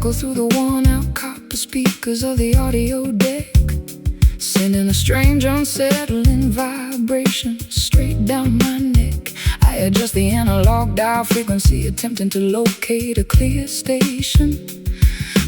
echo through the worn-out copper speakers of the audio deck, sending a strange, unsettling vibration straight down my neck. I adjust the analog dial frequency, attempting to locate a clear station,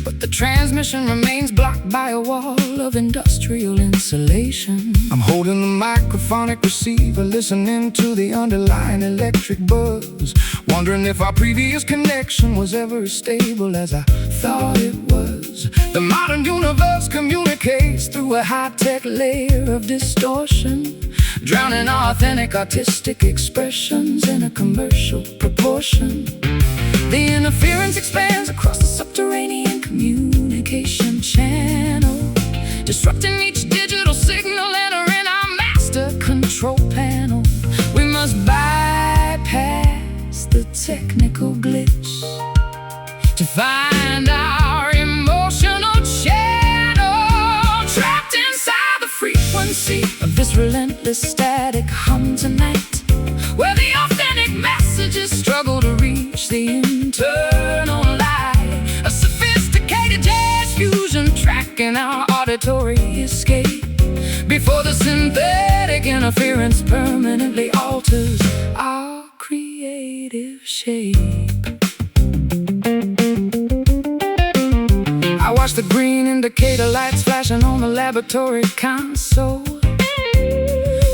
but the transmission remains blocked by a wall of industrial insulation. I'm holding the microphonic receiver, listening to the underlying electric buzz, wondering if our previous connection was ever as stable as I thought it was. The modern universe communicates through a high-tech layer of distortion, drowning our authentic artistic expressions in a commercial proportion. The interference expands across the subterranean communication channel, disrupting each digital signal entering our master control panel. We must bypass the technical glitch to find our emotional channel, trapped inside the frequency of this relentless static hum tonight, where the authentic messages struggle to reach the internal light. A sophisticated jazz fusion tracking our auditory escape before the synthetic interference permanently alters our creative shape. I watch the green indicator lights flashing on the laboratory console,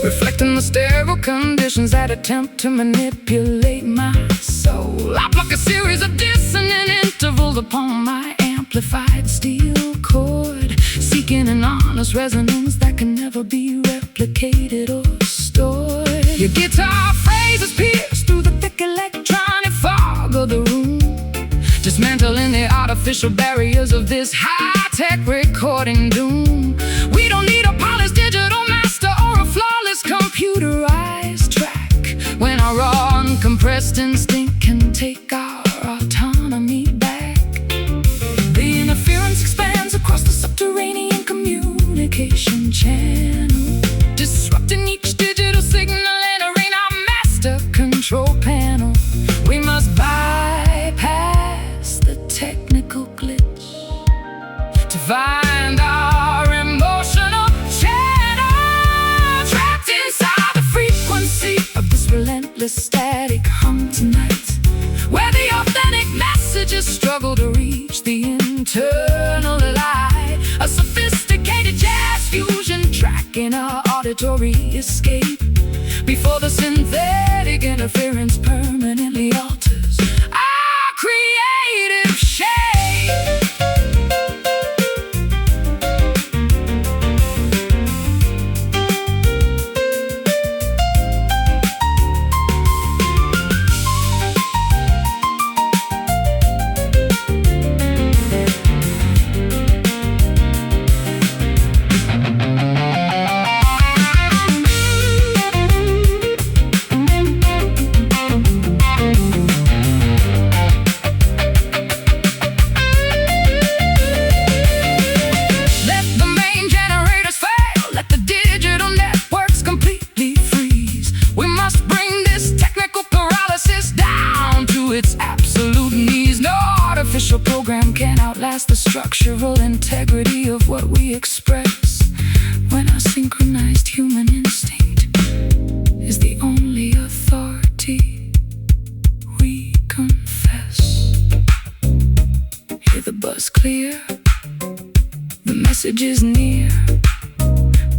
reflecting the sterile conditions that attempt to manipulate my soul. I pluck a series of dissonant intervals upon my amplified steel cord, seeking an honest resonance that can never be replicated or stored. Your guitar phrases pierce through the thick electronic fog of the room, dismantling the artificial barriers of this high-tech recording doom. We don't need a polished digital master or a flawless computerized track, when our raw uncompressed instinct can take our autonomy back. The interference expands across the subterranean communication channel, disrupting each digital signal entering our master control panel. We must bypass the technical glitch to find our emotional channel, trapped inside the frequency of this relentless static hum tonight, where the authentic messages struggle to reach the internal light. A sophisticated jazz fusion tracking our auditory escape before the synthetic interference permanently alters our creative shape. Program can outlast the structural integrity of what we express, when our synchronized human instinct is the only authority we confess. Hear the buzz clear, the message is near.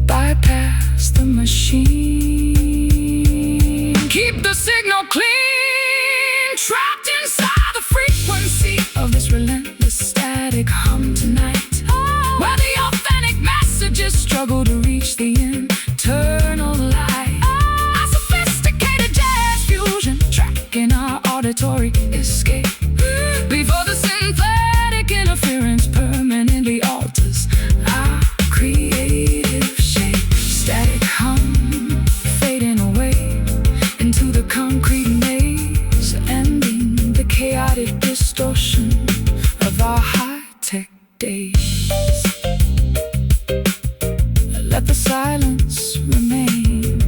Bypass the machine, keep the signal clean, trapped inside the frequency of this relentless static hum tonight, where the authentic messages struggle to reach the internal light. A sophisticated jazz fusion tracking our auditory escape before the synthetic interference permanently alters our creative shape. Static hum fading away into the concrete maze, ending the chaotic distortion of our high-tech days. Let the silence remain.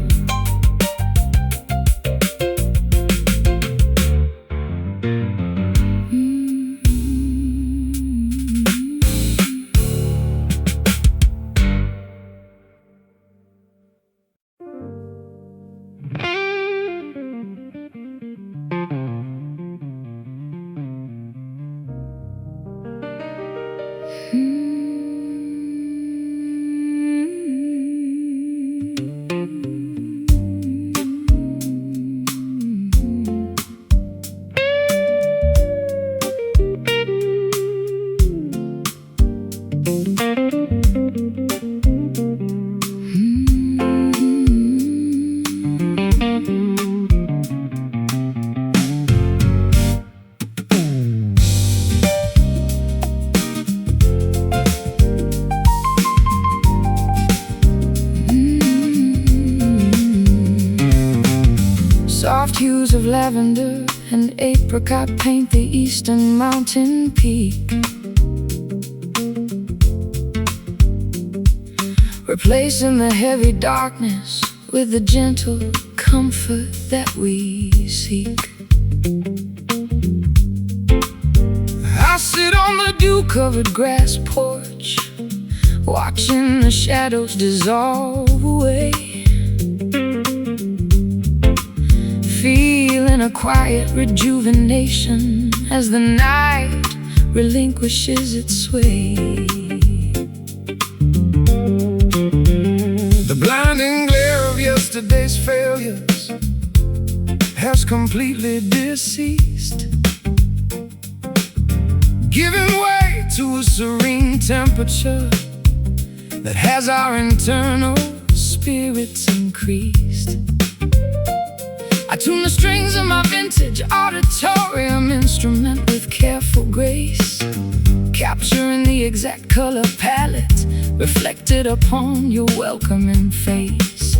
hues of lavender and apricot paint the eastern mountain peak, replacing the heavy darkness with the gentle comfort that we seek. I sit on the dew-covered grass porch, watching the shadows dissolve away, feeling a quiet rejuvenation as the night relinquishes its sway. The blinding glare of yesterday's failures has completely deceased, giving way to a serene temperature that has our internal spirits increased. I tune the strings of my vintage auditorium instrument with careful grace, capturing the exact color palette reflected upon your welcoming face.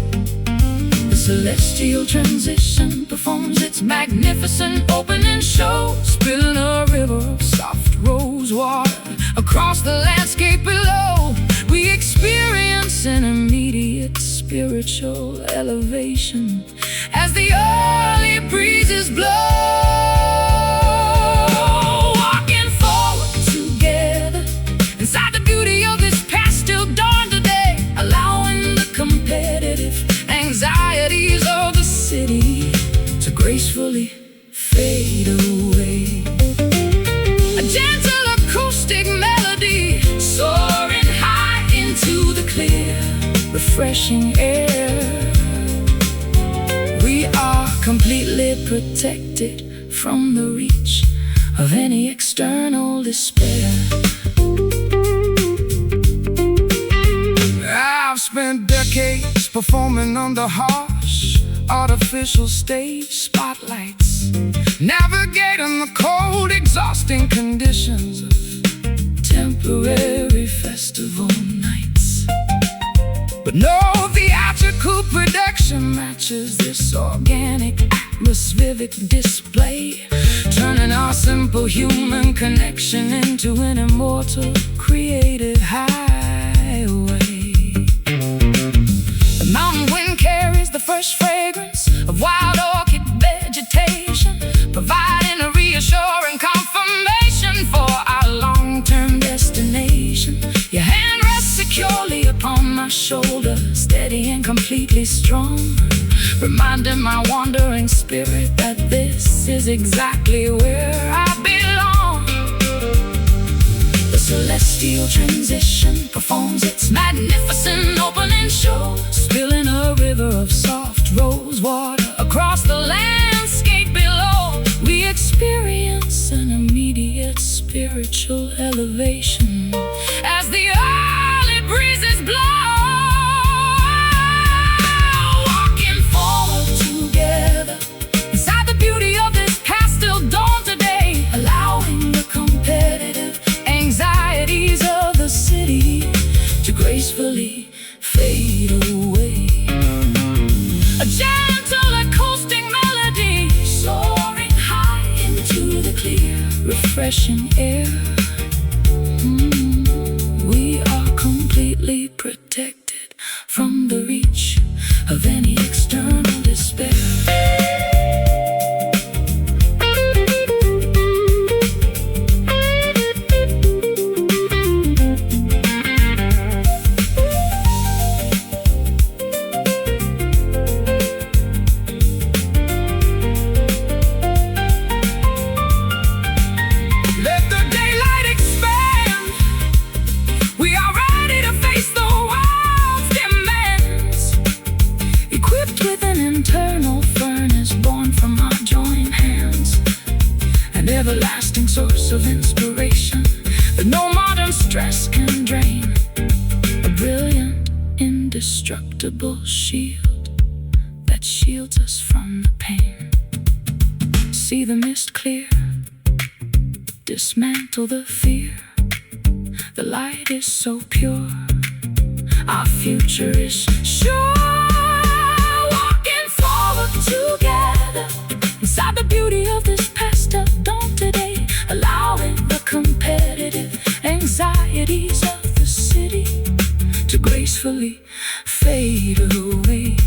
The celestial transition performs its magnificent opening show, spilling a river of soft rose water across the landscape below. We experience an immediate spiritual elevation as the early breezes blow, walking forward together inside the beauty of this pastel dawn today, allowing the competitive anxieties of the city to gracefully fade away. A gentle acoustic melody soaring high into the clear, refreshing air. We are completely protected from the reach of any external despair. I've spent decades performing under harsh artificial stage spotlights, navigating the cold, exhausting conditions of temporary festival nights. But no theatrical production matches this organic, atmospheric display, turning our simple human connection into an immortal, creative highway. The mountain wind carries the first fragrance of wild orchid vegetation, providing a reassuring confirmation for our long-term destination. Your hand rests securely upon my shoulder, steady and completely strong, reminding my wandering spirit that this is exactly where I belong. The celestial transition performs its magnificent opening show, spilling a river of soft rose water across the landscape below. We experience an immediate spiritual elevation as the early breezes blow, walking forward together inside the beauty of this pastel dawn today, allowing the competitive anxieties of the city to gracefully fade away. A gentle acoustic melody soaring high into the clear, refreshing air. We are completely protected from the reach of any external despair. Everlasting source of inspiration that no modern stress can drain. A brilliant, indestructible shield that shields us from the pain. See the mist clear, dismantle the fear. The light is so pure, our future is sure. Walking forward together anxieties of the city to gracefully fade away.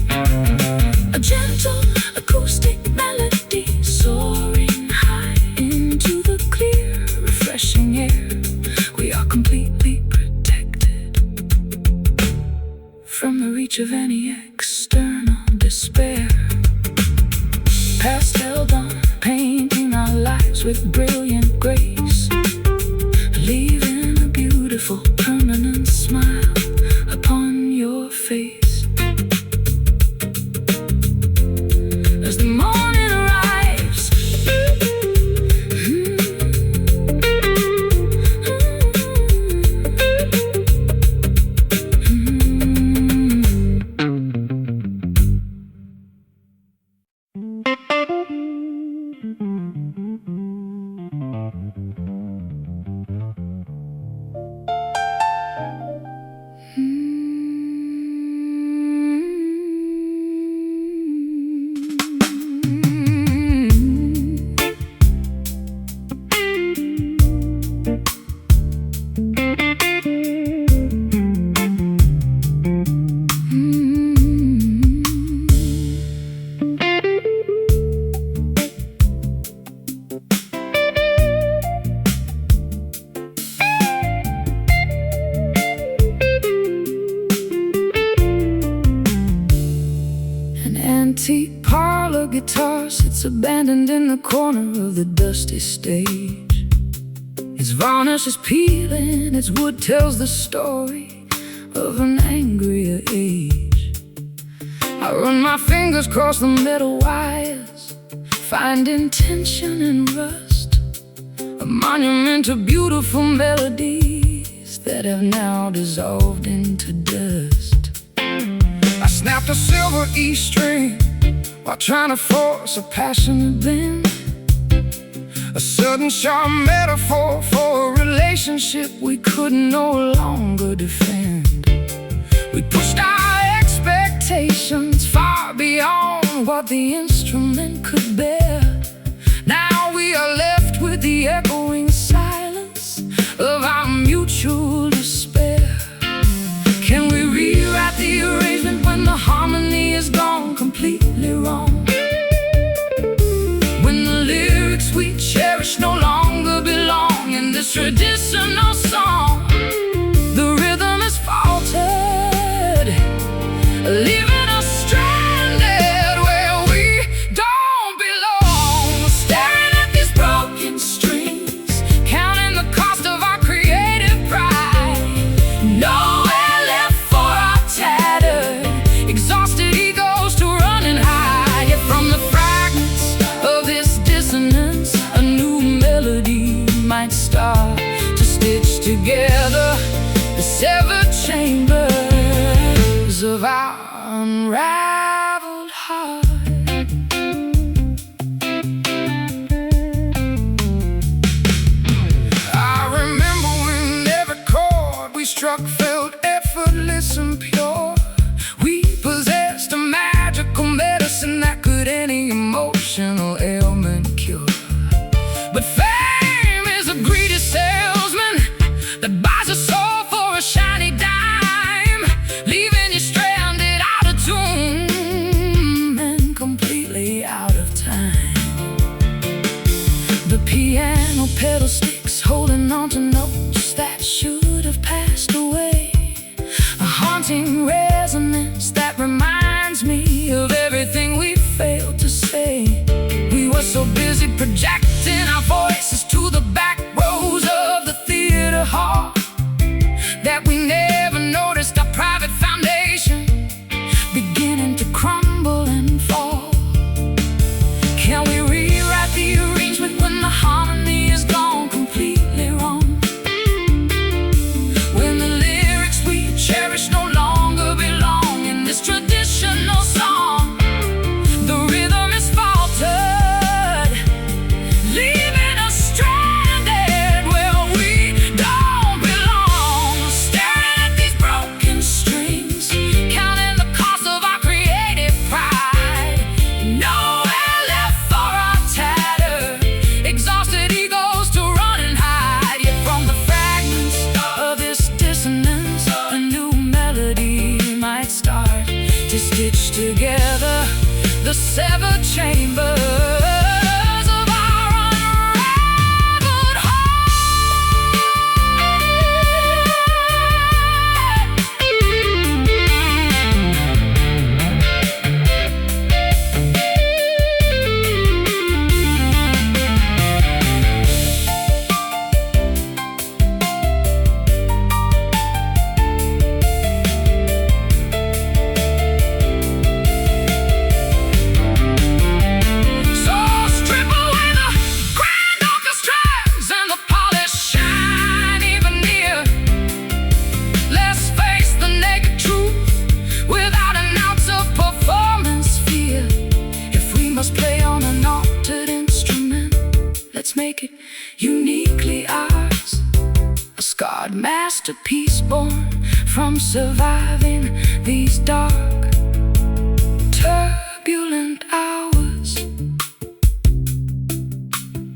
A gentle acoustic melody soaring high into the clear, refreshing air. We are completely protected from the reach of any external despair. Pastel dawn, painting our lives with brilliant grace, leaving a beautiful permanent smile upon your face. As the morning arrives, antique parlor guitar sits abandoned in the corner of the dusty stage. Its varnish is peeling, its wood tells the story of an angrier age. I run my fingers across the metal wires, finding tension and rust, a monument to beautiful melodies that have now dissolved into dust. I snapped a silver E string while trying to force a passionate bend, a sudden sharp metaphor for a relationship we could no longer defend. We pushed our expectations far beyond what the instrument could bear. Now we are left with the echoing silence of our mutual despair. Can we rewrite the arrangement when the harmony is gone completely wrong? When the lyrics we cherish no longer belong in this traditional song, the rhythm is faltered, leaving us stranded where we don't belong. Staring at these broken strings, counting the cost of our creative pride. Nowhere left for our tattered, exhausted egos to run and hide. Yet from the fragments of this dissonance, a new melody might start to stitch together the severed chambers of our unraveled heart. I remember when every chord we struck felt effortless and pure. We possessed a magical medicine that could any emotional ailment cure. But fame is a greedy salesman that buys a soul for a shiny dime, leaving you stranded out of tune and completely out of time. The piano pedal sticks holding on to notes that should have passed away, a haunting resonance that reminds me of everything we failed to say. We were so busy projecting our voices to the back rows of the theater hall that we never noticed our private foundation beginning to crumble and fall. Can we rewrite the arrangement when the harmony is gone completely wrong? When the lyrics we cherish no longer belong in this traditional song, the rhythm is faltered, together the severed chambers of our unraveled make it uniquely ours, a scarred masterpiece born from surviving these dark, turbulent hours.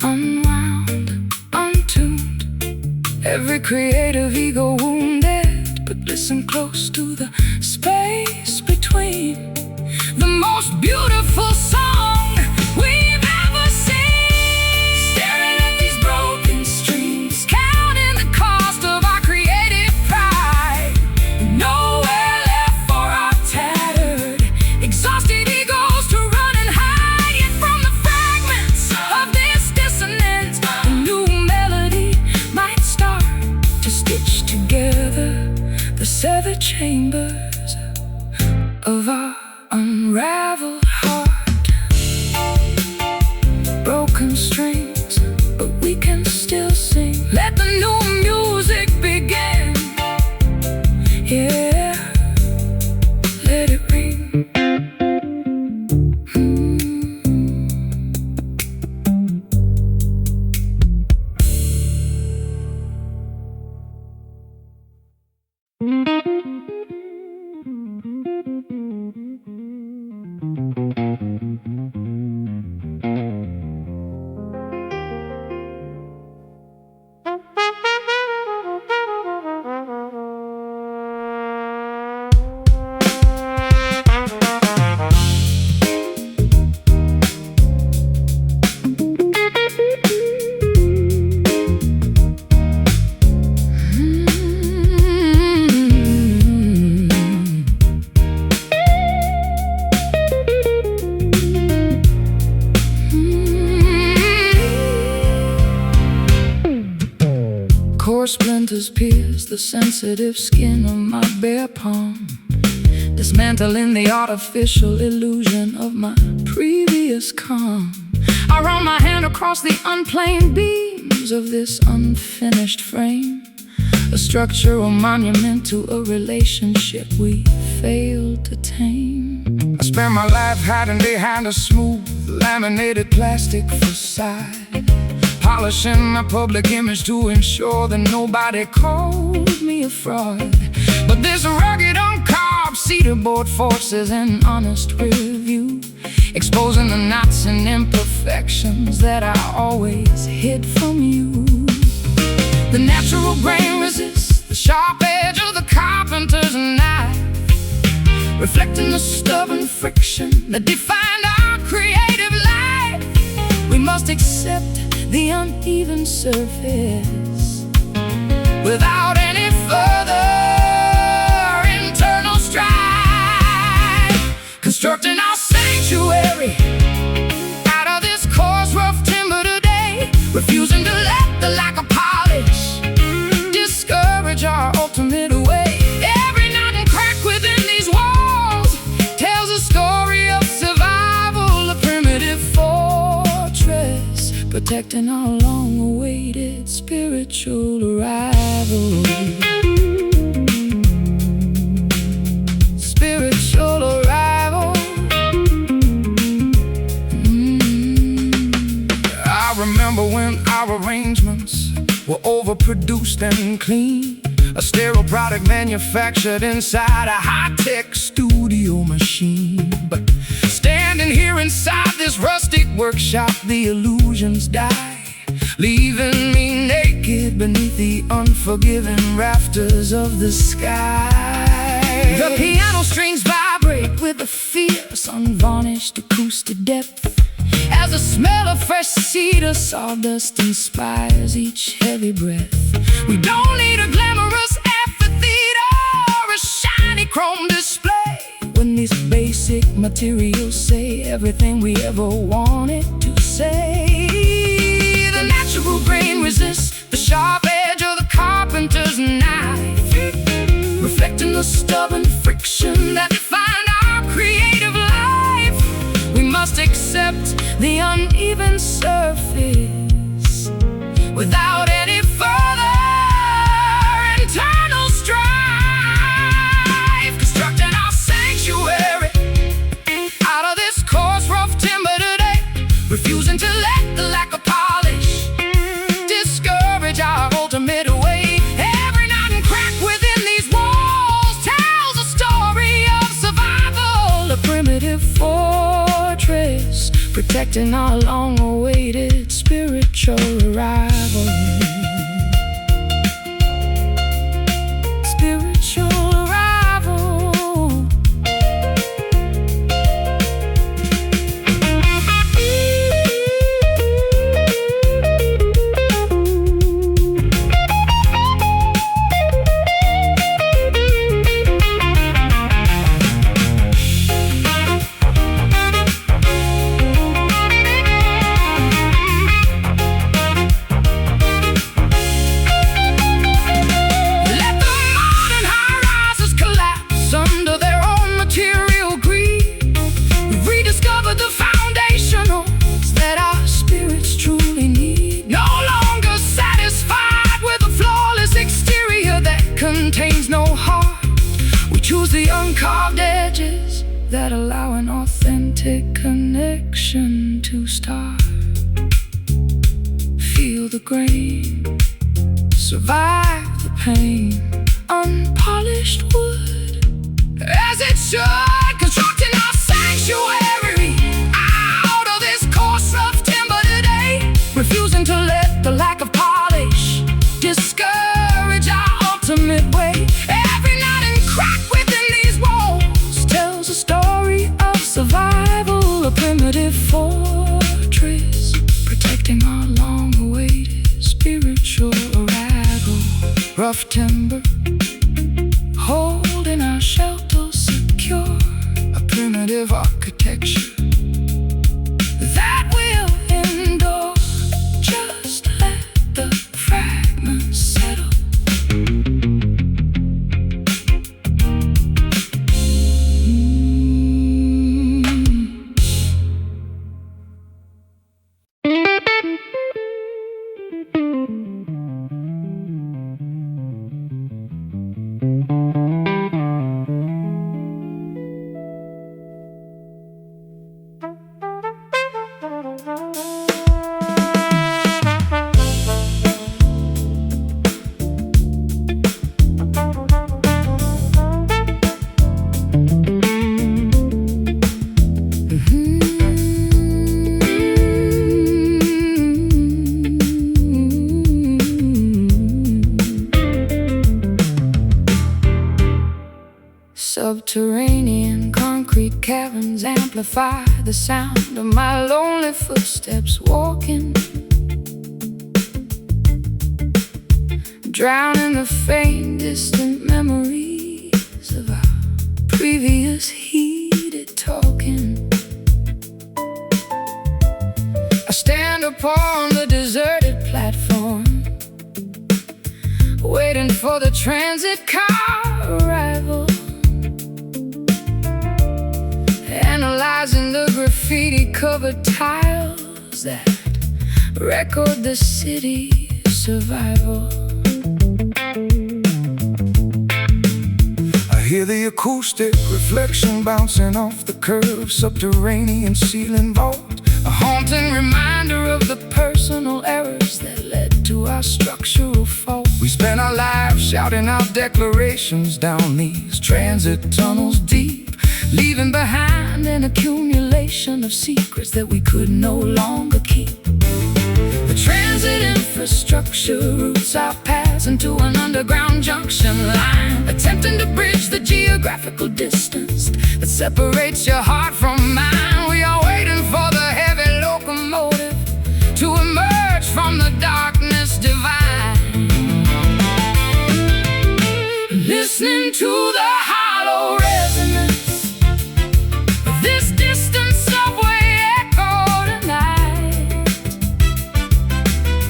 Unwound, untuned, every creative ego wounded, but listen close to the space between. The most beautiful song we've ever seen, staring at these broken streams, counting the cost of our creative pride. Nowhere left for our tattered, exhausted egos to run and hide. Yet from the fragments of this dissonance, a new melody might start to stitch together the severed chambers of our unraveled heart. Broken strings, but we can still sing. Let the new music begin. Yeah, let it ring. Splinters pierce the sensitive skin of my bare palm, dismantling the artificial illusion of my previous calm. I run my hand across the unplaned beams of this unfinished frame, a structural monument to a relationship we failed to tame. I spent my life hiding behind a smooth, laminated plastic facade, polishing my public image to ensure that nobody called me a fraud. But this rugged, uncarved cedar board forces an honest review, exposing the knots and imperfections that I always hid from you. The natural grain resists the sharp edge of the carpenter's knife, reflecting the stubborn friction that defined our creative life. We must accept the uneven surface without any further internal strife, constructing our sanctuary out of this coarse, rough timber today, refusing to let the lack of polish discourage our ultimate way. Every knot and crack within these walls tells a story of survival, a primitive fortress protecting our long-awaited spiritual arrival. Spiritual arrival. I remember when our arrangements were overproduced and clean, a sterile product manufactured inside a high-tech studio machine. But standing here inside this rustic workshop, the illusions die, leaving me naked beneath the unforgiving rafters of the sky. The piano strings vibrate vibrate with a fierce, unvarnished acoustic depth. As the smell of fresh cedar sawdust inspires each heavy breath. We don't need a glamorous amphitheater or a shiny chrome display when these basic materials say everything we ever wanted to say. The natural grain resists the sharp edge of the carpenter's knife, reflecting the stubborn friction that defined our creative life. We must accept the uneven surface without any further internal strife. Constructing our sanctuary out of this coarse, rough timber today, refusing to let the lack of polish discourage our ultimate way. Every knot and crack within these walls tells a story of survival, a primitive fortress protecting our long-awaited spiritual arrival. Spiritual arrival. Contains no heart. We choose the uncarved edges that allow an authentic connection to start. Feel the grain, survive the pain. Unpolished wood, as it should, constructing our sanctuary out of this coarse, rough timber today, refusing to let the lack of polish discourage our ultimate way. Every knot and crack within these walls tells a story of survival, a primitive fortress protecting our long-awaited spiritual arrival. Rough timber holding our shelter secure, a primitive architecture that will endure. Just let the fragments settle. Subterranean concrete caverns amplify the sound of my lonely footsteps walking, drowning the faint distant memories of our previous heated talking. I stand upon the deserted platform, waiting for the transit car arrival, analyzing the graffiti-covered tiles that record the city's survival. I hear the acoustic reflection bouncing off the curved subterranean ceiling vault, a haunting reminder of the personal errors that led to our structural fault. We spent our lives shouting out declarations down these transit tunnels deep, leaving behind an accumulation of secrets that we could no longer keep. The transit infrastructure routes our paths into an underground junction line, attempting to bridge the geographic geographical distance that separates your heart from mine. We are waiting for the heavy locomotive to emerge from the darkness divine. Listening to the hollow resonance of this distant subway echo tonight,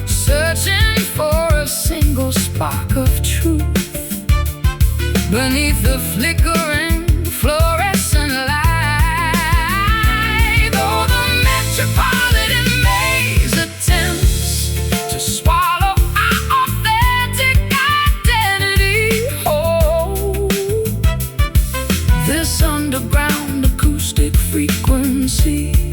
searching for a single spark of truth beneath the flickering fluorescent light. Though the metropolitan maze attempts to swallow our authentic identity whole, this underground acoustic frequency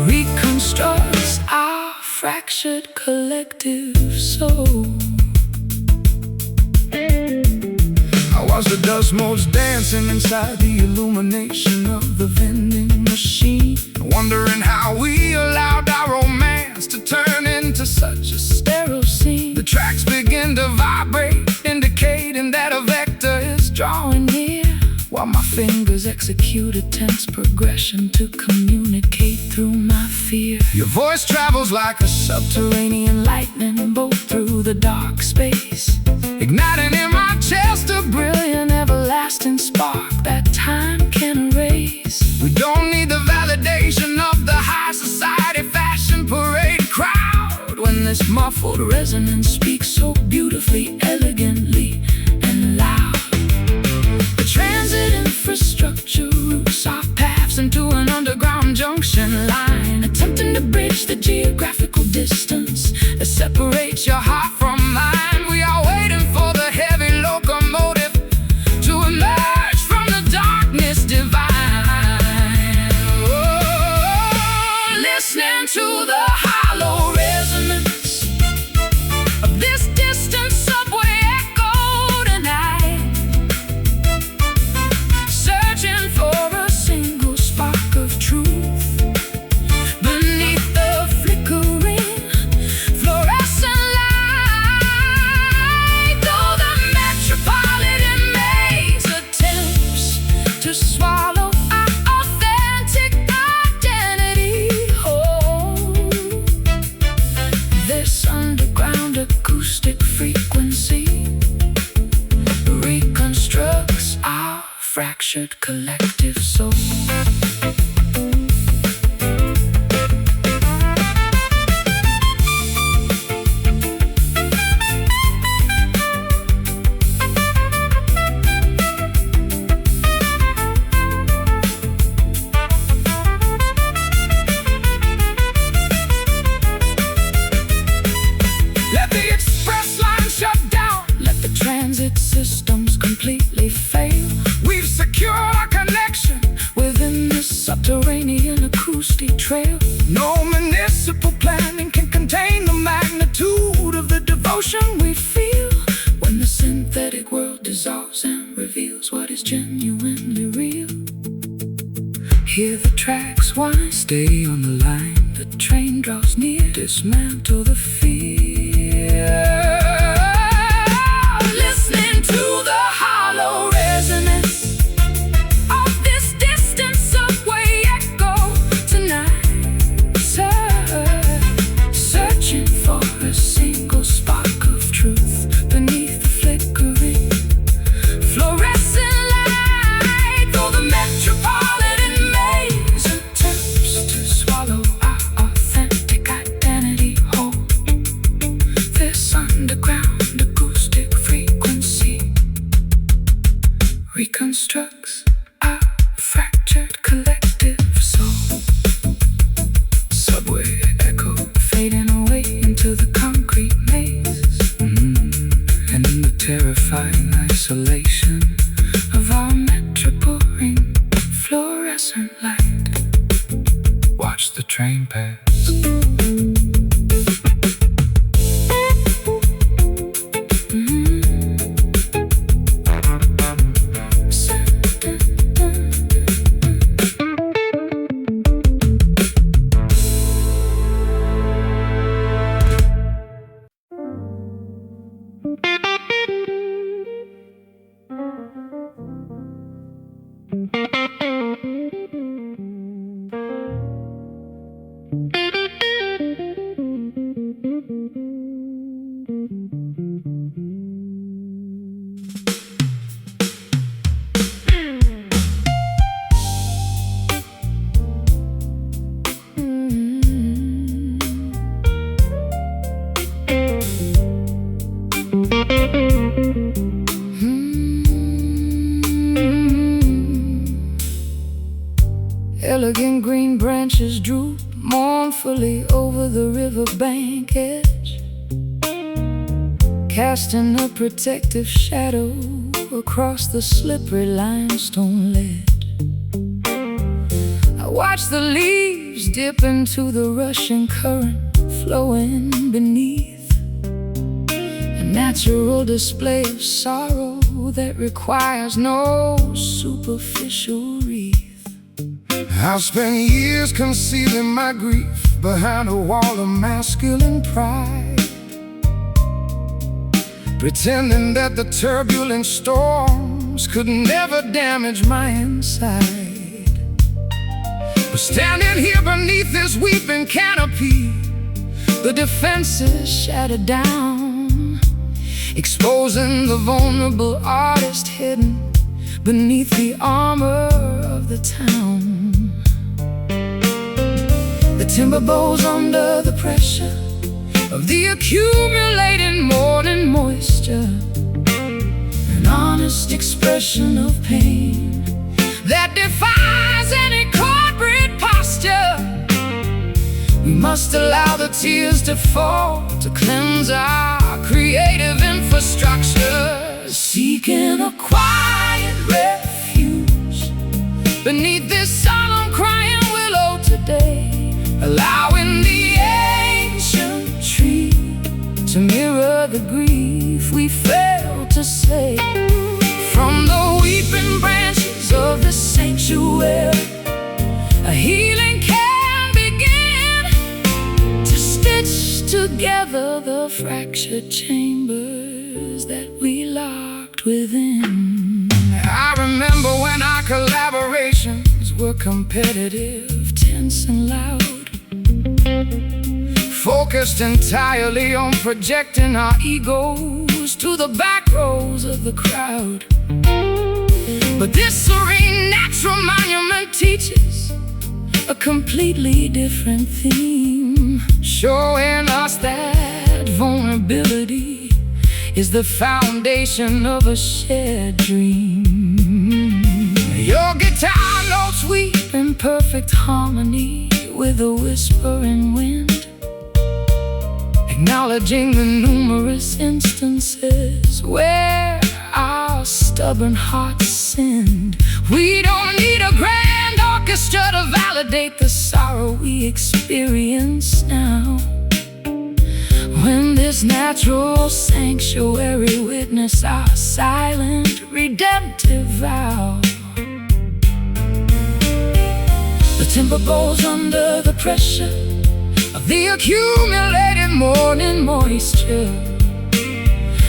reconstructs our fractured collective soul. Watch the dust motes dancing inside the illumination of the vending machine, wondering how we allowed our romance to turn into such a sterile scene. The tracks begin to vibrate, indicating that a vector is drawing near, while my fingers execute a tense progression to communicate through my fear. Your voice travels like a subterranean lightning bolt through the dark space, igniting in my chest a brilliant everlasting spark that time can erase. We don't need the validation of the high society fashion parade crowd when this muffled resonance speaks so beautifully, elegantly, and loud. The transit infrastructure routes our paths into an underground junction line, attempting to bridge the geographical distance that separates your heart from mine. We are waiting for the heavy locomotive to emerge from the darkness divine. Oh, listening to the hollow resonance of this distant subway echo tonight, searching for a single spark of truth beneath the flickering fluorescent light. Though the metropolitan maze attempts to swallow our authentic identity whole, this underground acoustic frequency reconstructs our fractured collective soul. Let the express line shut down, let the transit systems completely fail. We've secured our connection within this subterranean acoustic trail. No municipal planning can contain the magnitude of the devotion we feel when the synthetic world dissolves and reveals what is genuinely real. Hear the tracks whine, stay on the line, the train draws near, dismantle the fear. Listening to the hollow resonance of this distant subway echo tonight, searching for a single spark of truth beneath the flickering fluorescent light. Though the metropolitan maze attempts to swallow our authentic identity whole, this underground acoustic frequency reconstructs our fractured collective soul. Subway echo fading away into the concrete maze, and in the terrifying isolation of our metropolitan fluorescent light, watch the train pass. branches droop mournfully over the riverbank edge, casting a protective shadow across the slippery limestone ledge. I watch the leaves dip into the rushing current flowing beneath, a natural display of sorrow that requires no superficial wreath. I've spent years concealing my grief behind a wall of masculine pride, pretending that the turbulent storms could never damage my inside. But standing here beneath this weeping canopy, the defenses shattered down, exposing the vulnerable artist hidden beneath the armor of the town. The timber bows under the pressure of the accumulating morning moisture, an honest expression of pain that defies any corporate posture. We must allow the tears to fall to cleanse our creative infrastructure, seeking a quiet refuge beneath this solemn crying willow today, allowing the ancient tree to mirror the grief we failed to say. From the weeping branches of the sanctuary, a healing can begin to stitch together the fractured chambers that we locked within. I remember when our collaborations were competitive, tense and loud, focused entirely on projecting our egos to the back rows of the crowd. But this serene natural monument teaches a completely different theme, showing us that vulnerability is the foundation of a shared dream. Your guitar notes weep in perfect harmony with a whispering wind, acknowledging the numerous instances where our stubborn hearts sinned. We don't need a grand orchestra to validate the sorrow we experience now, when this natural sanctuary witness our silent redemptive vow. The timber bows under the pressure of the accumulated morning moisture,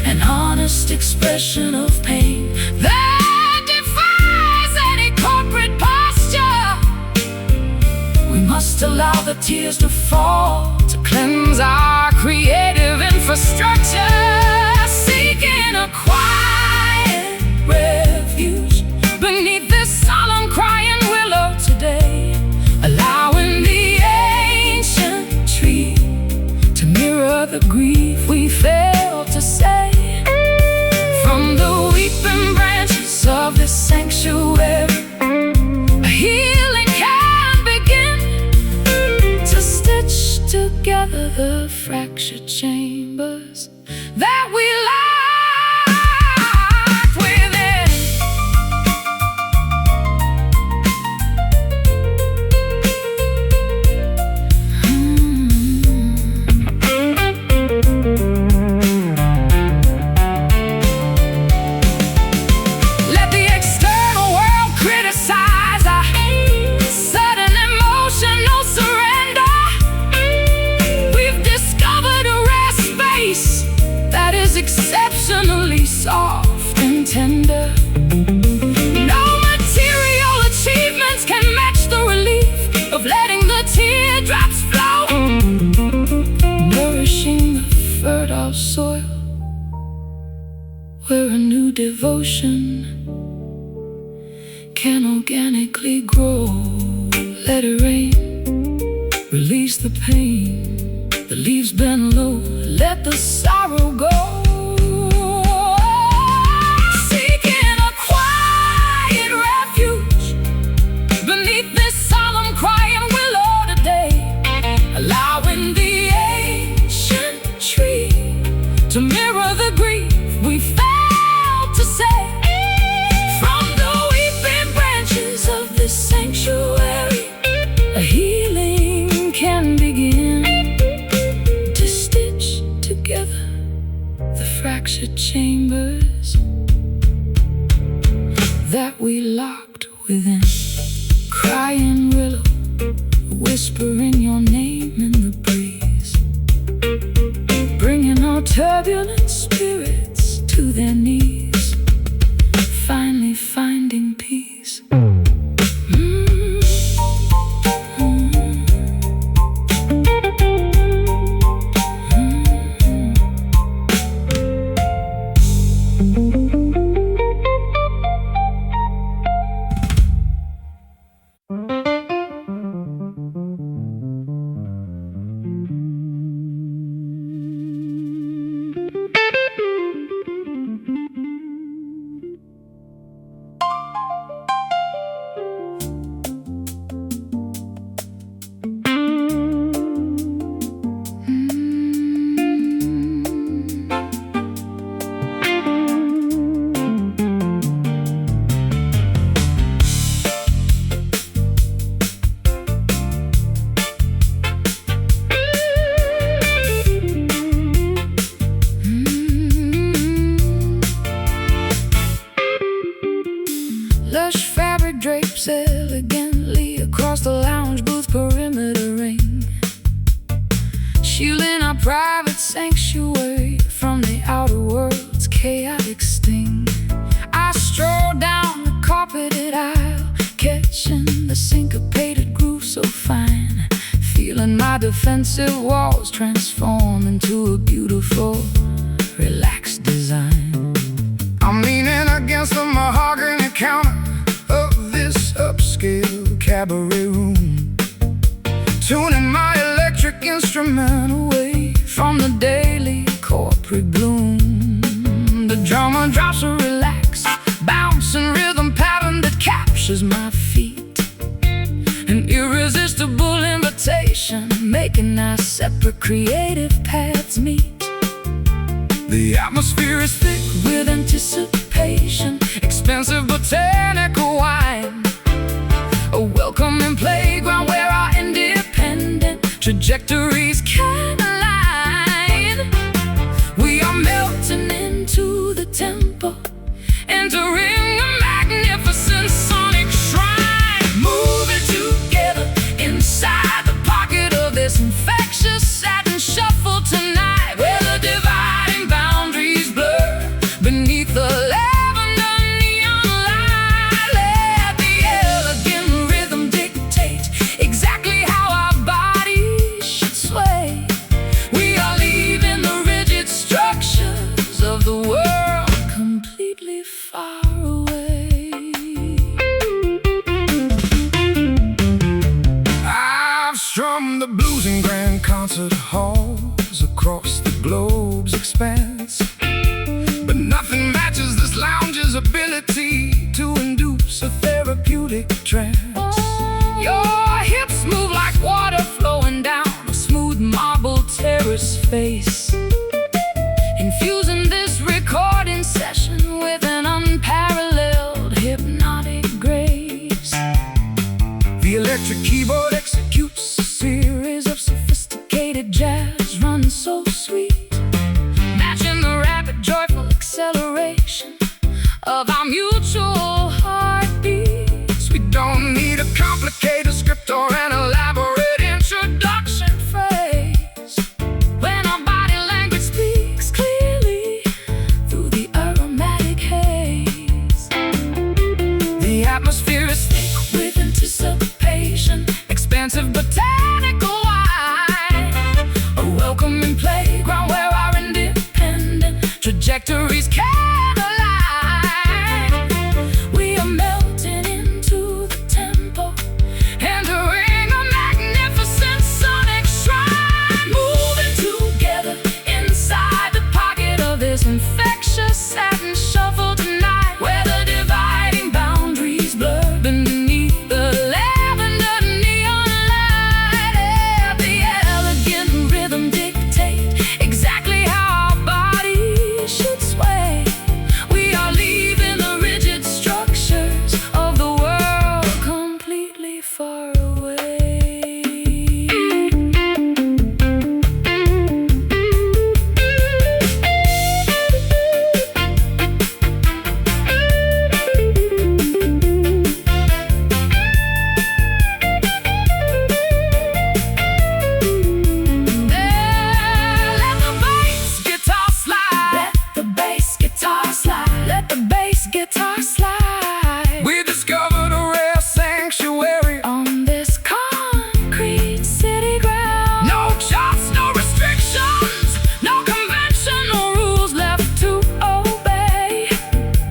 an honest expression of pain that defies any corporate posture. We must allow the tears to fall to cleanse our creative infrastructure, seeking a quiet refuge beneath this solemn crying willow today, allowing the ancient tree to mirror the grief we failed to say. From the weeping branches of this sanctuary, a healing can begin to stitch together the fractured chambers that we locked within. Let the external world criticize our sudden emotional surrender. We've discovered a rare space that is exceptionally soft and tender. No material achievements can match the relief of letting the teardrops flow, nourishing the fertile soil where a new devotion can organically grow. Let it rain, release the pain, the leaves bend low, let the sorrow go. Seeking a quiet refuge beneath this solemn crying willow, that we locked within. Crying willow, whispering your name in the breeze, bringing our turbulent spirits to their knees, finally finding peace. Lush fabric drapes elegantly across the lounge booth perimeter ring, shielding our private sanctuary from the outer world's chaotic sting. I stroll down the carpeted aisle, catching the syncopated groove so fine, feeling my defensive walls transform into a beautiful, relaxed design. I'm leaning against the mahogany counter of this upscale cabaret room, tuning my electric instrument away from the daily corporate gloom. The drummer drops a relaxed, bouncing rhythm pattern that captures my feet, an irresistible invitation, making our separate creative paths meet. The atmosphere is thick with anticipation, expensive botanical wine, a welcoming playground where our independent trajectories can align. We are melting into the tempo, entering a magnificent sonic shrine, moving together inside the pocket of this infectious satin shuffle tonight, where the dividing boundaries blur beneath the lavender neon light. Let the elegant rhythm dictate exactly how our bodies should sway. We are leaving the rigid structures of the world completely far away. I've strummed the blues in grand concert halls across the globe's expanse, but nothing matches this lounge's ability to induce a therapeutic trance. Your hips move like water flowing down a smooth marble terrace face, infusing this recording session with an unparalleled hypnotic grace. The electric keyboard executes a series of sophisticated jazz runs so sweet, matching the rapid, joyful acceleration of our mutual heartbeats. We don't need a complicated script or an elaborate introduction phrase when our body language speaks clearly through the aromatic haze. The atmosphere is thick with anticipation, expansive botanical wine, a welcoming playground where our independent trajectories can align. We are melting into the tempo, entering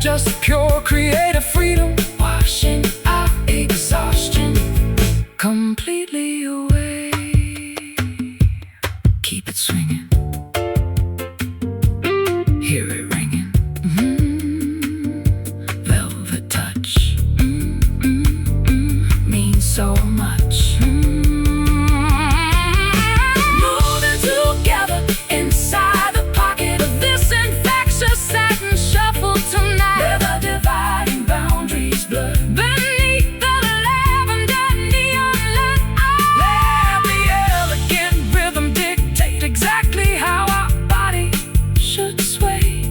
just pure creative freedom, washing out exhaustion completely away. Keep it swinging, hear it ringing. Velvet touch, means so much. Moving together inside the pocket of this infectious satin shuffle tonight, where the dividing boundaries blur beneath the lavender neon light. Let the elegant rhythm dictate exactly how our body should sway.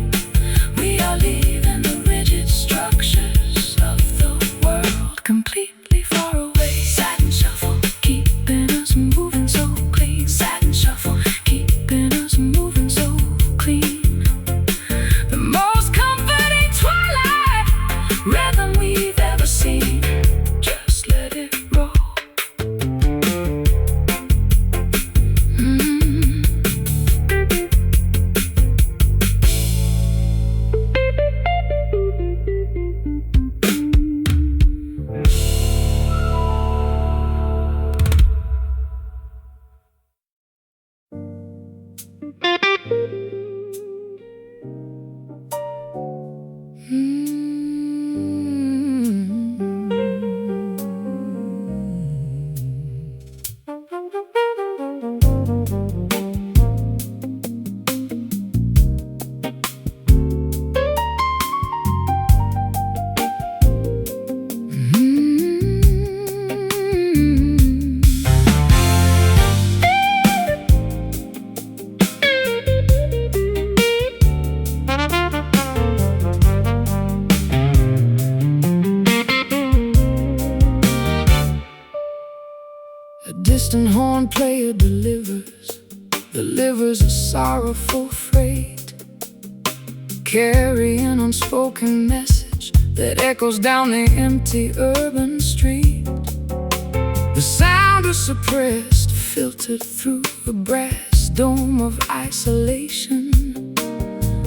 We are leaving the rigid structures of the world completely far away. Satin shuffle, keeping us moving so clean. Satin shuffle, keeping us moving so clean. The most comforting twilight rhythm we've ever seen. Just let it roll. A distant horn player delivers a sorrowful freight, carrying unspoken message that echoes down the empty urban street. The sound is suppressed, filtered through a brass dome of isolation,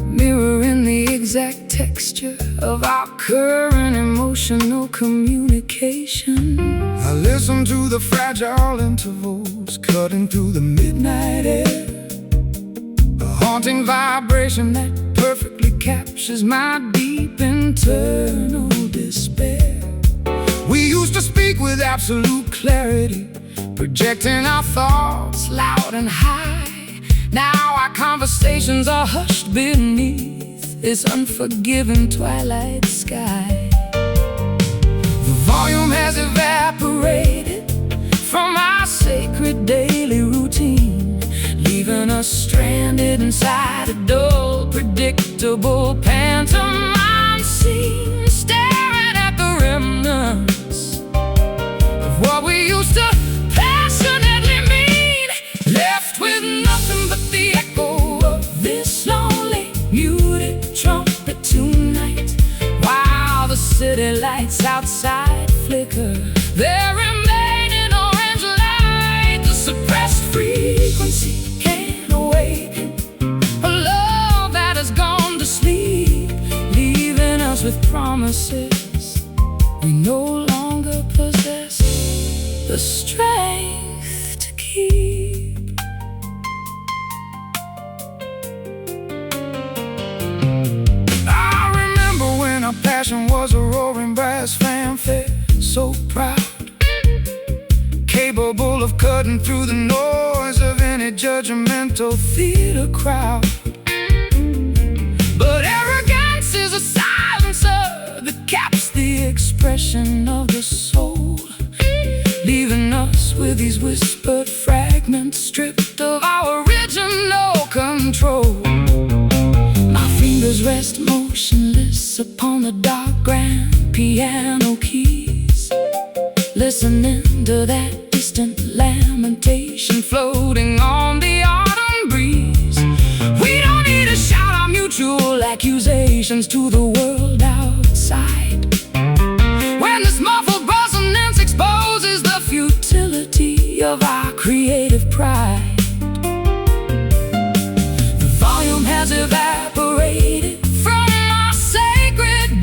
mirroring the exact texture of our current emotional communication. I listen to the fragile intervals cutting through the midnight air, a haunting vibration that perfectly captures my deep internal despair. We used to speak with absolute clarity, projecting our thoughts loud and high. Now our conversations are hushed beneath this unforgiving twilight sky. The volume has evaporated from our sacred daily routine, leaving us stranded inside a dull, predictable pantomime scene, staring at the remnants of what we used to passionately mean, left with nothing but the echo of this lonely, muted trumpet tonight. While the city lights outside flicker their remaining orange light, the suppressed frequency can't awaken a love that has gone to sleep, leaving us with promises we no longer possess the strength to keep. I remember when our passion was a roaring brass fanfare, so proud, capable of cutting through the noise of any judgmental theater crowd. But arrogance is a silencer that caps the expression of the soul, leaving us with these whispered fragments stripped of our original control. My fingers rest motionless upon the dark grand piano keys, listening to that distant lamentation floating on the autumn breeze. We don't need to shout our mutual accusations to the world outside, when this muffled resonance exposes the futility of our creative pride. The volume has evaporated from our sacred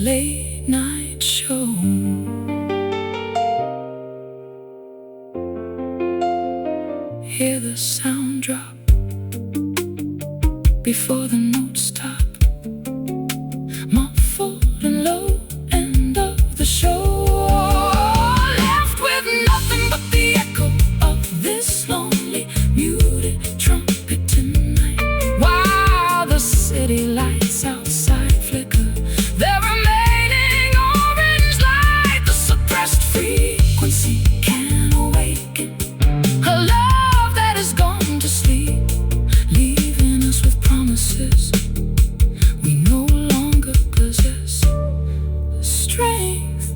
late night show. Hear the sound drop before the notes stop, muffled and low, end of the show. Left with nothing but the echo of this lonely, muted trumpet tonight, while the city lights outside flicker their remaining orange light. The suppressed frequency can awaken a love that has gone to sleep, leaving us with promises we no longer possess the strength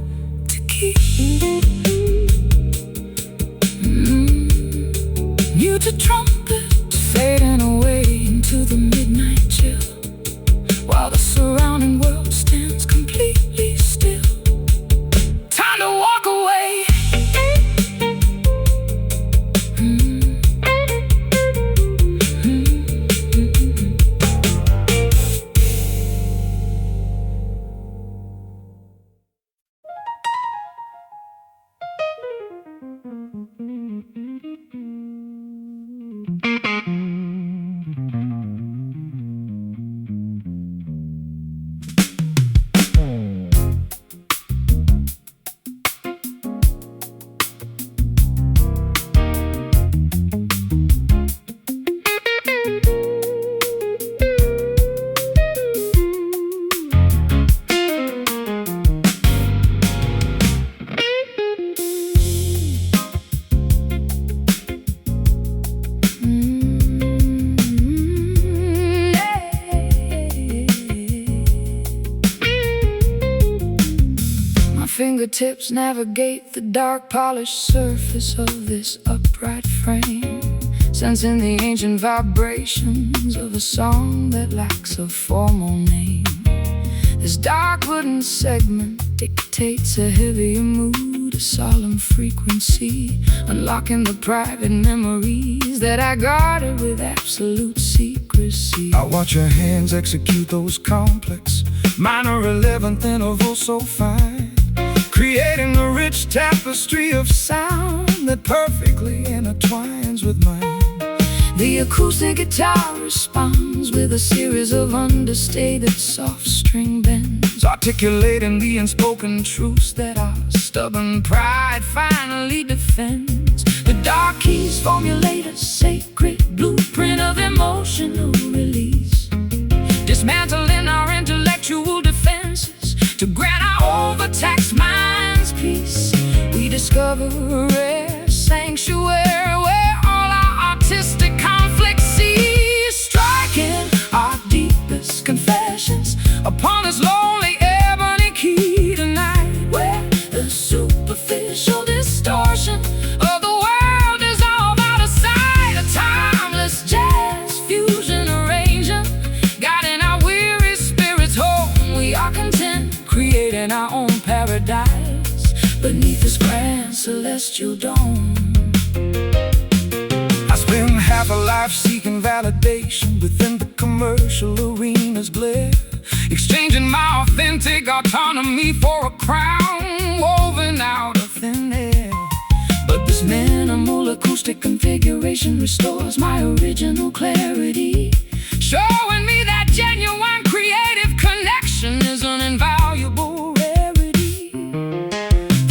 to keep. Muted trumpet fading away into the midnight chill, while the surrounding world stands completely still. Time to walk away. Fingertips navigate the dark polished surface of this upright frame, sensing the ancient vibrations of a song that lacks a formal name. This dark wooden segment dictates a heavier mood, a solemn frequency, unlocking the private memories that I guarded with absolute secrecy. I watch your hands execute those complex minor 11th intervals so fine, creating a rich tapestry of sound that perfectly intertwines with mine. The acoustic guitar responds with a series of understated soft string bends, articulating the unspoken truths that our stubborn pride finally defends. The dark keys formulate a sacred blueprint of emotional release, dismantling our intellectual defenses to grant our overtaxed minds peace. We discover a rare sanctuary where all our artistic conflicts cease, striking our deepest confessions upon this lonely ebony key tonight, where the superficial distortion of the world is all out of sight. A timeless jazz fusion arrangement, guiding our weary spirits home. We are content, creating our own paradise beneath this grand celestial dome. I spend half a life seeking validation within the commercial arena's glare, exchanging my authentic autonomy for a crown woven out of thin air. But this minimal acoustic configuration restores my original clarity, showing me that genuine creative connection is an invaluable rarity.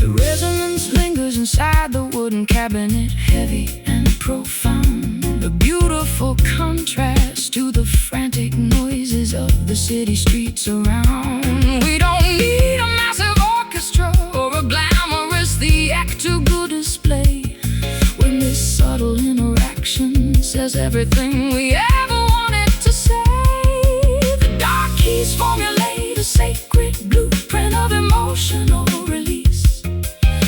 The resonance lingers inside the wooden cabinet, heavy and profound, a beautiful contrast to the frantic noises of the city streets around. We don't need a massive orchestra or a glamorous theatrical display when this subtle interaction says everything we ever wanted to say. The dark keys formulate a sacred blueprint of emotional release,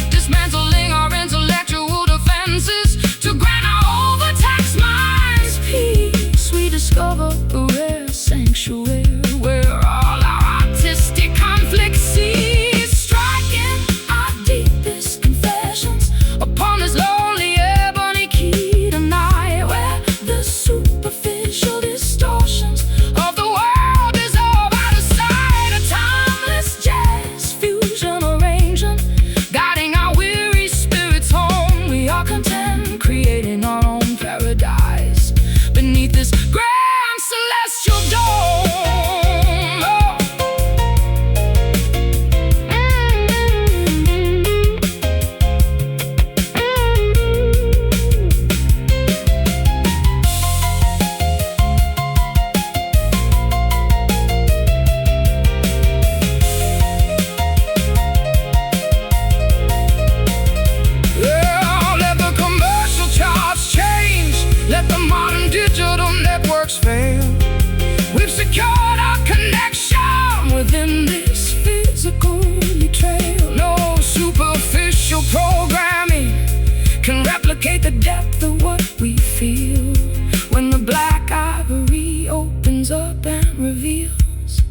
dismantling our intellectual defenses to grant our overtaxed minds peace. We discover a rare sanctuary where all our artistic conflicts cease, striking our deepest confessions upon this lonely ebony key tonight, where the superficial distortions of the world is all out of sight. A timeless jazz replicate the depth of what we feel when the black ivory opens up and reveals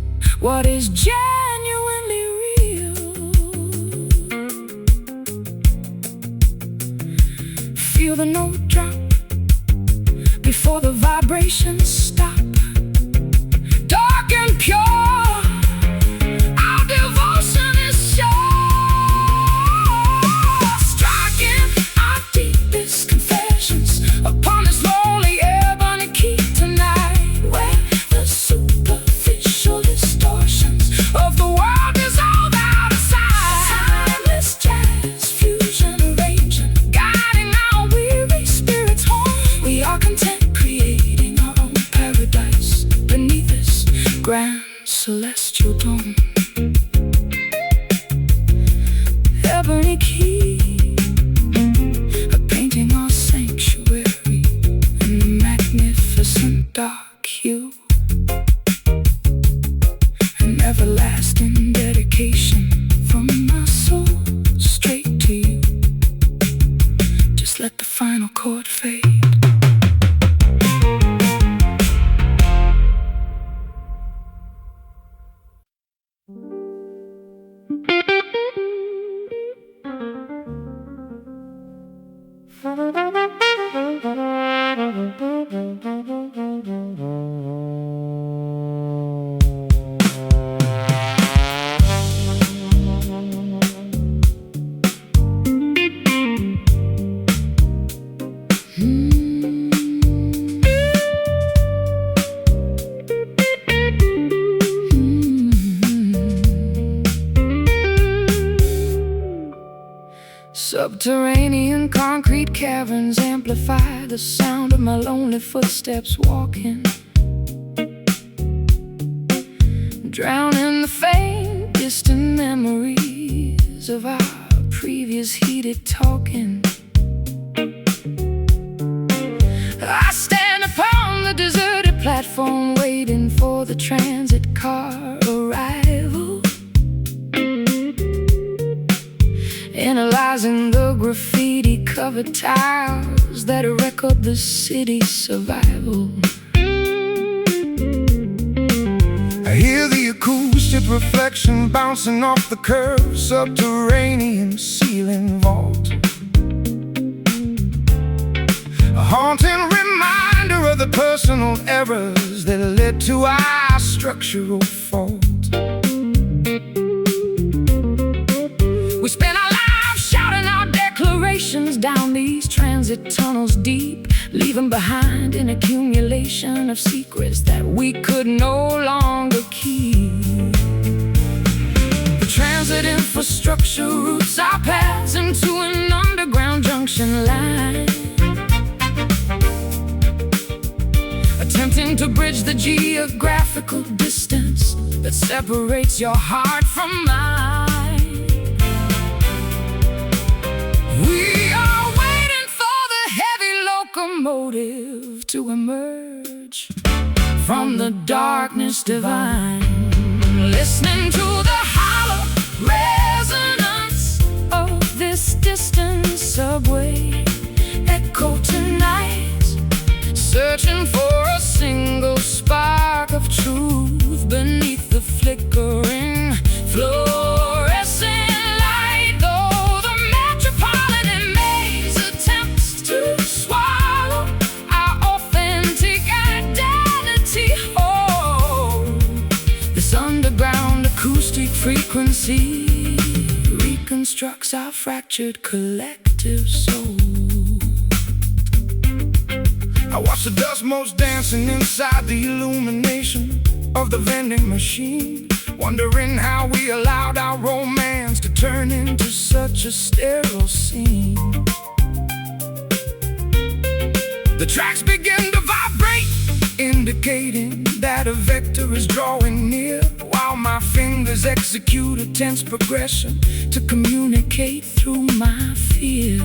what is genuinely real. Feel the note drop before the vibrations stop. Dark and pure, our devotion is sure, striking our deepest confessions upon this lonely ebony key tonight, where the superficial distortions of the world dissolve out of sight. Timeless jazz fusion arranging, guiding our weary spirits home. We are content creating our own paradise beneath this grand celestial dome. Ebony key, a painting our sanctuary in a magnificent dark hue, an everlasting dedication from my soul straight to you. Just let the final chord fade. Subterranean concrete caverns amplify the sound of my lonely footsteps walking, drowning the faint, distant memories of our previous heated talking. I stand upon the deserted platform, waiting for the transit car arrival, analyzing the graffiti-covered tiles that record the city's survival. I hear the acoustic reflection bouncing off the curved subterranean ceiling vault, a haunting reminder of the personal errors that led to our structural fault. We spent our lives shouting out declarations down these transit tunnels deep, leaving behind an accumulation of secrets that we could no longer keep. The transit infrastructure routes our paths into an underground junction line, attempting to bridge the geographical distance that separates your heart from mine. We are waiting for the heavy locomotive to emerge from the darkness divine, listening to the hollow resonance of this distant subway echo tonight, searching for a single spark of truth beneath the flickering fluorescent light. Though the metropolitan maze attempts to swallow our authentic identity, oh, this underground acoustic frequency reconstructs our fractured collective soul. I watch the dust motes dancing inside the illumination of the vending machine, wondering how we allowed our romance to turn into such a sterile scene. The tracks begin to vibrate, indicating that a vector is drawing near, while my fingers execute a tense progression to communicate through my fear.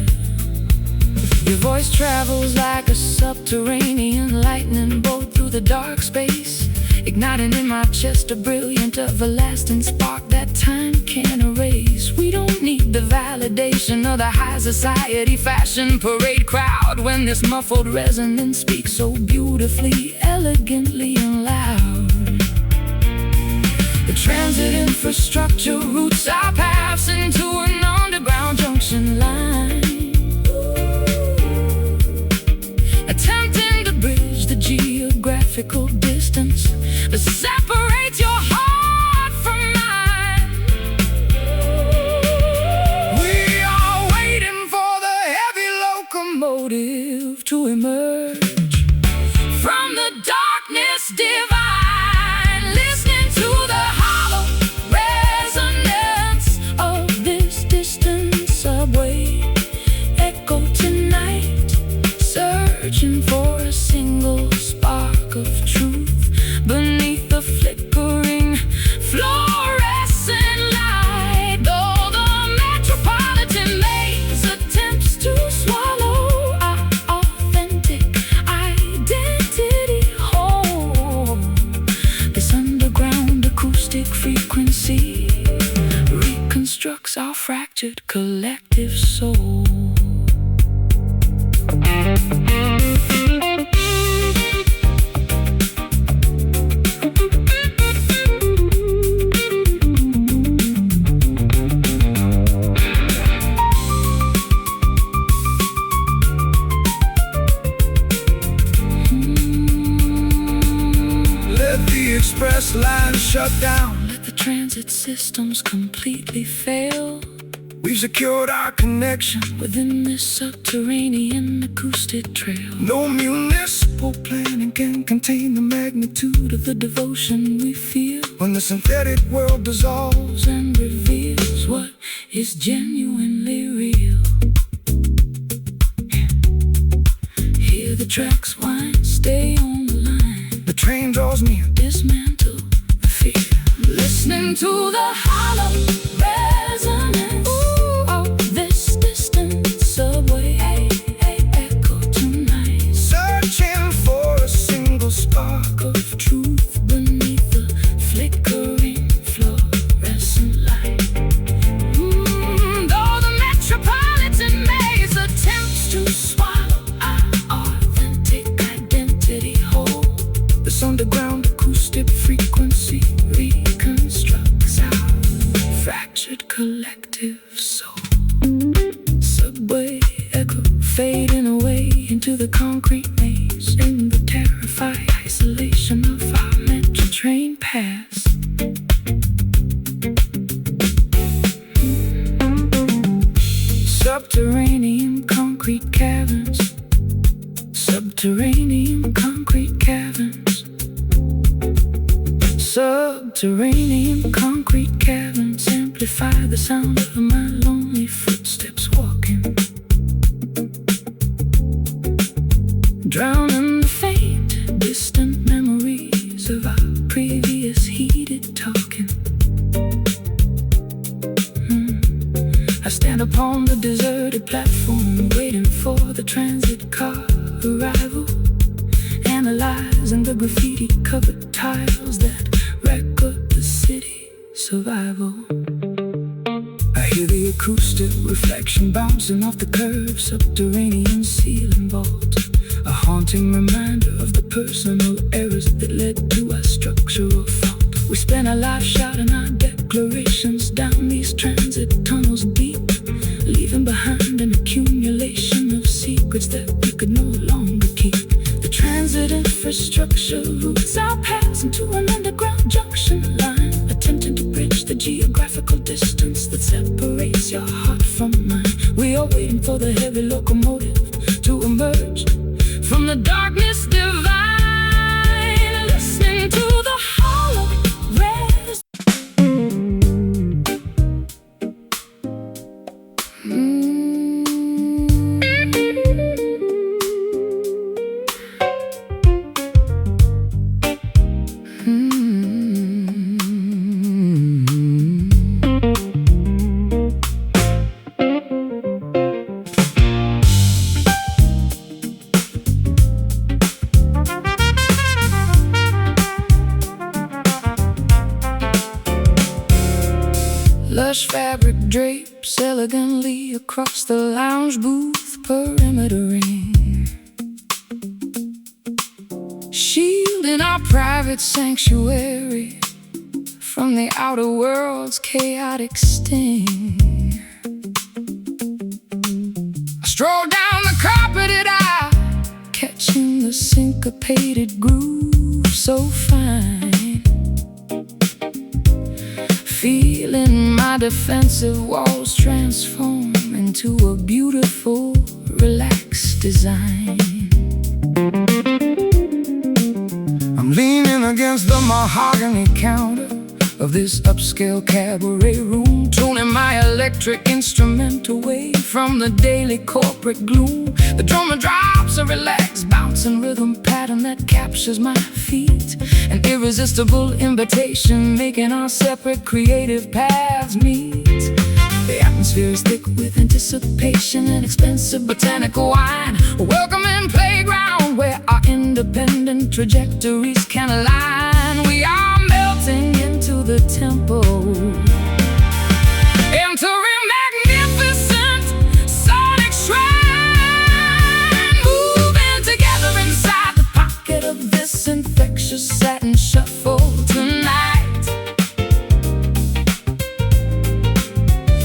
Your voice travels like a subterranean lightning bolt through the dark space, igniting in my chest a brilliant everlasting spark that time can't erase. We don't need the validation of the high society fashion parade crowd when this muffled resonance speaks so beautifully, elegantly, and loud. The transit infrastructure routes our paths into an underground junction line, attempting to bridge the geographical distance that separates your heart from mine. We are waiting for the heavy locomotive to emerge from the darkness divine, listening to the hollow resonance of this distant subway echo tonight, searching for a single spark of truth beneath the flickering fluorescent light. Though the metropolitan maze attempts to swallow our authentic identity whole, this underground acoustic frequency reconstructs our fractured collective soul. Express lines shut down. Let the transit systems completely fail. We've secured our connection within this subterranean acoustic trail. No municipal planning can contain the magnitude of the devotion we feel when the synthetic world dissolves and reveals what is genuinely real. Hear the tracks wind, stay on the line. The train draws near, dismantle the fear. Listening to the hollow resonance of this distant subway echo tonight, searching for a single spark of truth beneath the flickering fluorescent light. Though the metropolitan maze attempts to swallow our authentic identity whole, this underground acoustic frequency reconstructs our fractured collective soul. Subway echo fading away into the concrete maze, in the terrified isolation of our mental train paths. Subterranean concrete caverns, subterranean concrete caverns, subterranean concrete caverns amplify the sound of my lonely footsteps walking, drowning the faint, distant memories of our previous heated talking. I stand upon the deserted platform, waiting for the transit car arrival, analyzing the graffiti-covered tiles that record the city survival. I hear the acoustic reflection bouncing off the curved subterranean ceiling vault, a haunting reminder of the personal errors that led to our structural fault. We spend our lives shouting our declarations down these transit tunnels deep, leaving behind an accumulation of secrets that we could no longer keep. The transit infrastructure routes our paths into an underground junction line, attempting to bridge the geographical distance that separates your heart from mine. We are waiting for the heavy locomotive to emerge from the darkness divine, listening to the hollow res. Lush fabric drapes steps elegantly across the lounge booth perimeter ring, shielding our private sanctuary from the outer world's chaotic sting. I stroll down the carpeted aisle, catching the syncopated groove so fine, feeling my defensive walls transform into a beautiful, relaxed design. I'm leaning against the mahogany counter of this upscale cabaret room, tuning my electric instrument away from the daily corporate gloom. The drummer drops a relaxed, bouncing rhythm pattern that captures my feet, an irresistible invitation making our separate creative paths meet. The atmosphere is thick with anticipation and expensive botanical wine, a welcoming playground where our independent trajectories can align. We are melting into the tempo, entering magnificent sonic shrine, moving together inside the pocket of this infectious satin shuffle tonight,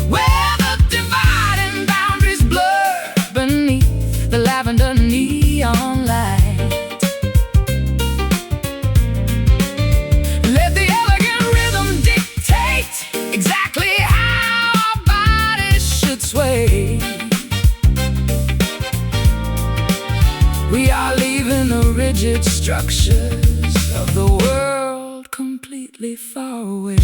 where the dividing boundaries blur beneath the lavender neon light. Let the elegant rhythm dictate exactly how our bodies should sway. We are leaving the rigid structures of the world completely far away.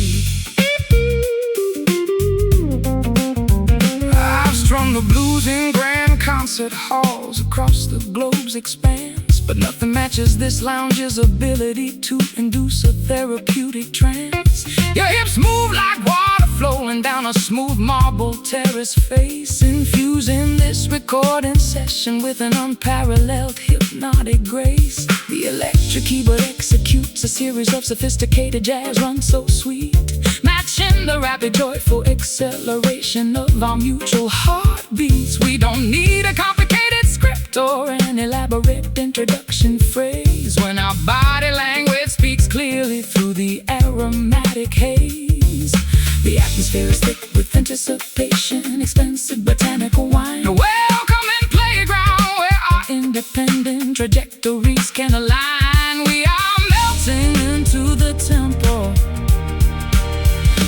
I've strung the blues in grand concert halls across the globe's expanse, but nothing matches this lounge's ability to induce a therapeutic trance. Your hips move like water flowing down a smooth marble terrace face, infusing this recording session with an unparalleled hypnotic grace. The electric keyboard executes a series of sophisticated jazz runs so sweet, matching the rapid, joyful acceleration of our mutual heartbeats. We don't need a complicated script or an elaborate introduction phrase when our body language speaks clearly through the aromatic haze. The atmosphere is thick with anticipation, expensive botanical wine, a welcoming playground where our independent trajectories can align. We are melting into the tempo,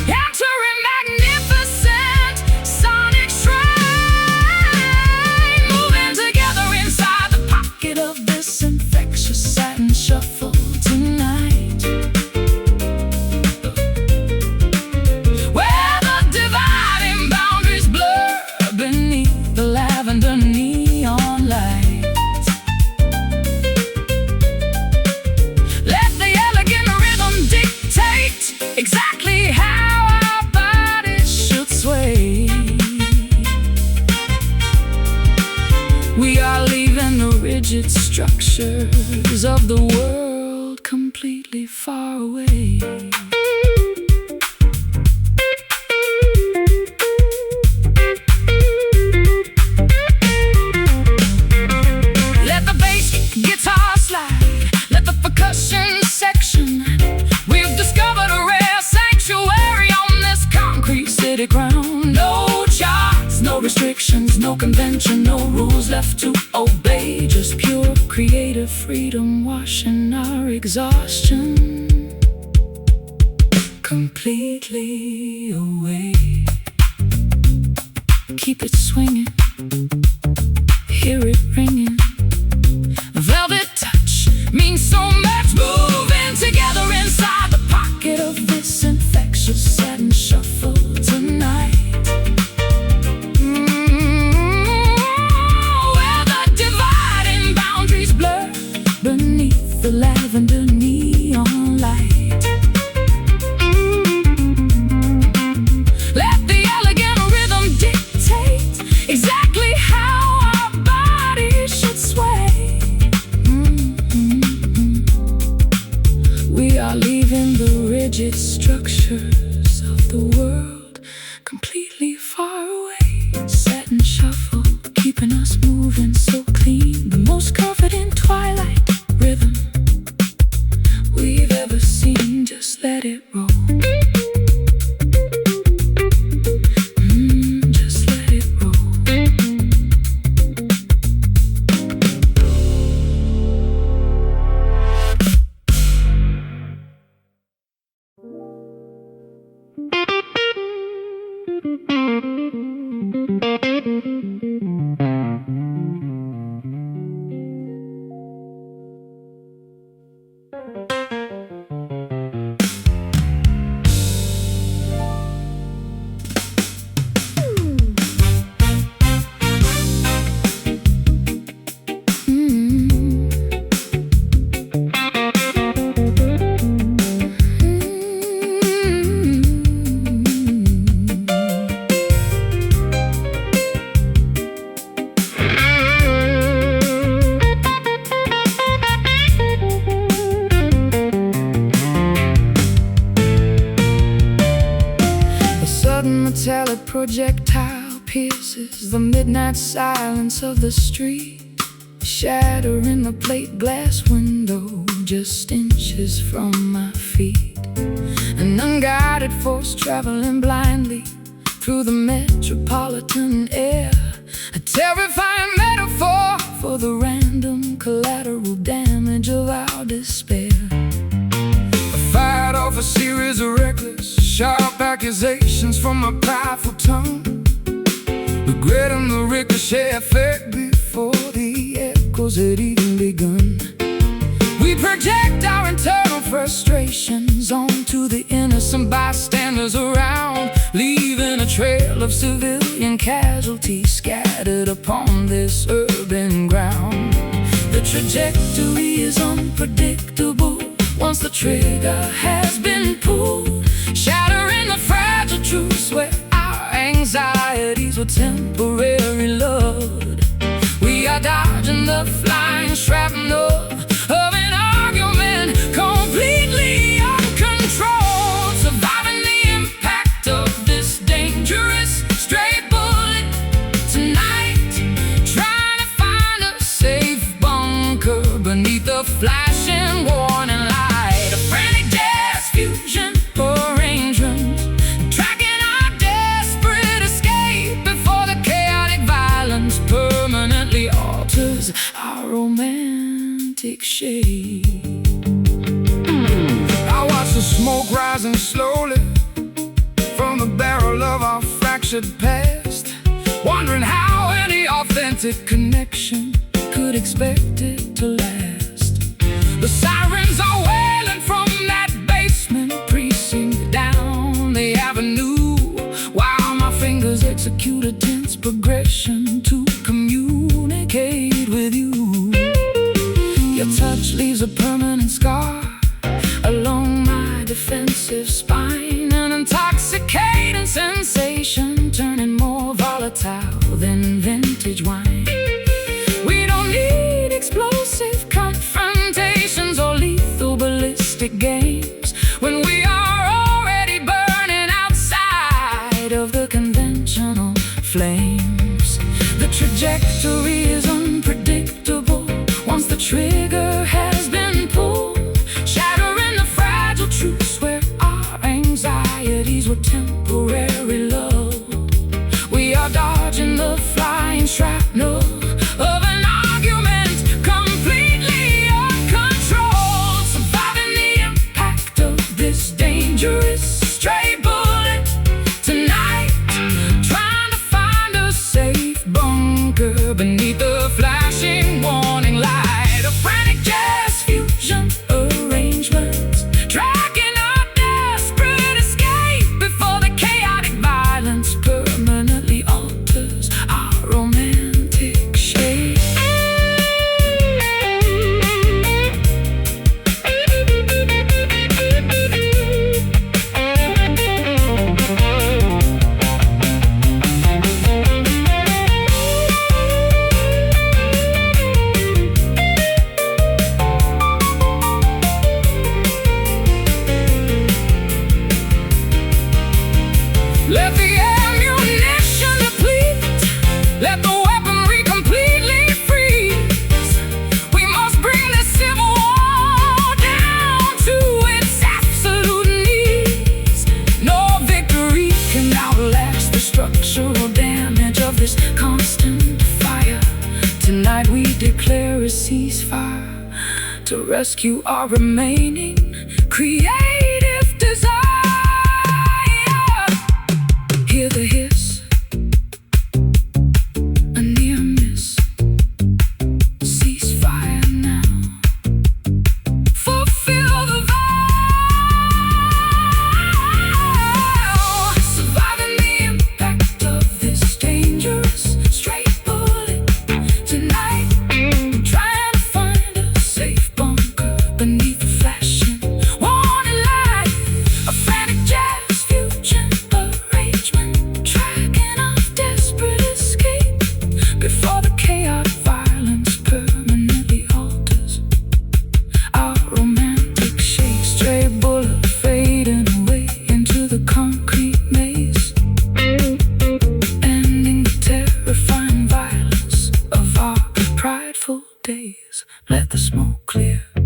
entering magnificent sonic shrine, moving together inside the pocket of this infectious satin shuffle tonight, where the dividing boundaries blur beneath the lavender neon light. Let the elegant rhythm dictate exactly how our bodies should sway. We are leaving the rigid structures of the world completely far away. Let the bass guitar slide, let the percussion section. We've discovered a rare sanctuary on this concrete city ground. No charts, no restrictions, no convention, no rules left to obey. Just pure creative freedom washing our exhaustion completely away. Keep it swinging, hear it ringing. Velvet touch means so much, moving together inside the pocket of this infectious satin shuffle tonight. Where the dividing boundaries blur beneath the lavender neon light. Let the elegant rhythm dictate exactly how our bodies should projectile pierces the midnight silence of the street, shattering the plate glass window just inches from my feet. An unguided force traveling blindly through the metropolitan air, a terrifying metaphor for the random collateral damage of our despair. I fired off a series of reckless, sharp accusations from a prideful tongue, regretting the ricochet effect before the echoes had even begun. We project our internal frustrations onto the innocent bystanders around, leaving a trail of civilian casualties scattered upon this urban ground. The trajectory is unpredictable once the trigger has been pulled, shattering the fragile truths where our anxieties were temporary lulled. We are dodging the flying shrapnel of an argument completely uncontrolled, surviving the impact of this dangerous stray bullet tonight, trying to find a safe bunker beneath the flashing warning light. A frantic jazz fusion arrangement, tracking our desperate escape before the chaotic violence permanently alters our romantic shape. I watch the smoke rising slowly from the barrel of our fractured past, wondering how any authentic connection could expect it to last. The sirens are wailing from that basement precinct down the avenue, while my fingers execute a tense progression to communicate with you. Your touch leaves a permanent scar along my defensive spine, an intoxicating sensation turning more volatile than vintage wine. We don't need explosive confrontations or lethal ballistic games when we are already burning outside of the conventional flames. The trajectory is unpredictable once the trigger has been pulled, shattering the fragile truths where our anxieties were temporary lulled. We are dodging the flying shrapnel of an argument completely uncontrolled, surviving the impact of this dangerous stray bullet tonight, trying to find a safe bunker beneath the flashing warning light. A frantic jazz fusion arrangements, tracking our desperate escape before the chaotic violence permanently alters our romantic shape. Let the ammunition deplete, let the weaponry completely freeze. We must bring this civil war down to its absolute knees. No victory can outlast the structural damage of this constant fire. Tonight we declare a ceasefire to rescue our remaining creative desire. Hear the hiss, a near miss. Ceasefire now. Fulfill the vow. Surviving the impact of this dangerous straight bullet tonight, trying to find a safe bunker beneath the flashing warning light. A frantic jazz fusion arrangement. fitful days, let the smoke clear.